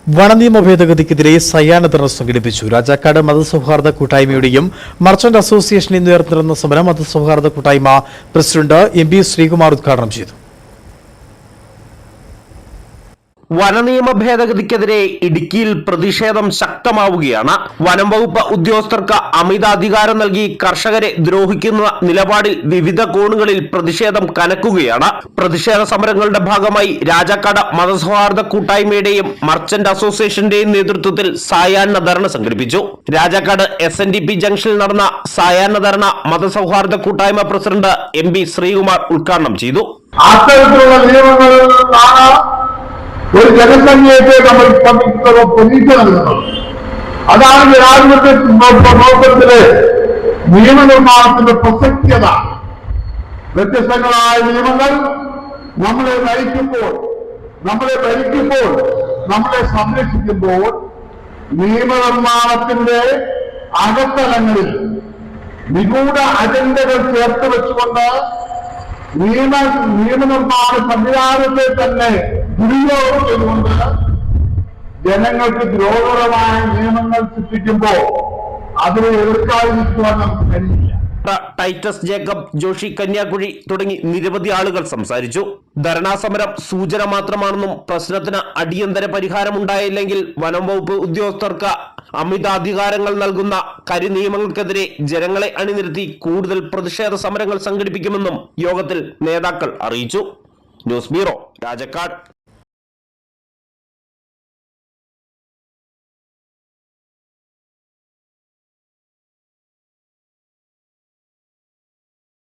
വനനിയമ ഭേദഗതിക്കെതിരെ സയാനധർണ സംഘടിപ്പിച്ചു. Rajakkad മതസൗഹാർദ്ദ കൂട്ടായ്മയുടെയും merchant association എന്നിവർ നടന്ന സമരം മതസൗഹാർദ്ദ കൂട്ടായ്മ പ്രസിഡന്റ് എം ശ്രീകുമാർ ഉദ്ഘാടനം ചെയ്തു. വനനിയമ ഭേദഗതിക്കെതിരെ ഇടുക്കിയിൽ പ്രതിഷേധം ശക്തമാവുകയാണ്. വനം വകുപ്പ് ഉദ്യോഗസ്ഥർക്ക് അമിത അധികാരം നൽകി കർഷകരെ ദ്രോഹിക്കുന്ന നിലപാടിൽ വിവിധ കോണുകളിൽ പ്രതിഷേധം കനക്കുകയാണ്. പ്രതിഷേധ സമരങ്ങളുടെ ഭാഗമായി രാജാക്കാട് മതസൗഹാർദ്ദ കൂട്ടായ്മയുടെയും മർച്ചന്റ് അസോസിയേഷന്റെയും നേതൃത്വത്തിൽ സായാഹ്ന ധർണ സംഘടിപ്പിച്ചു. രാജാക്കാട് SNDP ജംഗ്ഷനിൽ നടന്ന സായാഹ്ന ധർണ മതസൗഹാർദ്ദ കൂട്ടായ്മ പ്രസിഡന്റ് എം ശ്രീകുമാർ ഉദ്ഘാടനം ചെയ്തു. ഒരു ജനസംഖ്യയെ നമ്മൾ പ്രതീക്ഷ നൽകുന്നത് അതാണ് ജനാധിപത്യത്തിലെ നിയമനിർമ്മാണത്തിന്റെ പ്രസക്തിയത. വ്യത്യസ്തങ്ങളായ നിയമങ്ങൾ നമ്മളെ നയിക്കുമ്പോൾ, നമ്മളെ ഭരിക്കുമ്പോൾ, നമ്മളെ സംരക്ഷിക്കുമ്പോൾ നിയമനിർമ്മാണത്തിന്റെ അകത്തലങ്ങളിൽ നിഗൂഢ അജണ്ടകൾ ചേർത്ത് വെച്ചുകൊണ്ട് നിയമനിർമ്മാണ സംവിധാനത്തെ തന്നെ ദുരുപയോഗം ചെയ്തുകൊണ്ട് ജനങ്ങൾക്ക് ദ്രോഹകരമായ നിയമങ്ങൾ സൃഷ്ടിക്കുമ്പോൾ അതിനെ എതിർക്കാതിരിക്കുവാൻ നമുക്ക് കഴിയില്ല. ടൈറ്റസ് ജേക്കബ്, ജോഷി കന്യാകുഴി തുടങ്ങി നിരവധി ആളുകൾ സംസാരിച്ചു. ധർണാസമരം സൂചന മാത്രമാണെന്നും പ്രശ്നത്തിന് അടിയന്തര പരിഹാരമുണ്ടായില്ലെങ്കിൽ വനം വകുപ്പ് ഉദ്യോഗസ്ഥർക്ക് അമിതാധികാരങ്ങൾ നൽകുന്ന കരിനിയമങ്ങൾക്കെതിരെ ജനങ്ങളെ അണിനിരത്തി കൂടുതൽ പ്രതിഷേധ സമരങ്ങൾ സംഘടിപ്പിക്കുമെന്നും യോഗത്തിൽ നേതാക്കൾ അറിയിച്ചു. News bureau, Rajakkad.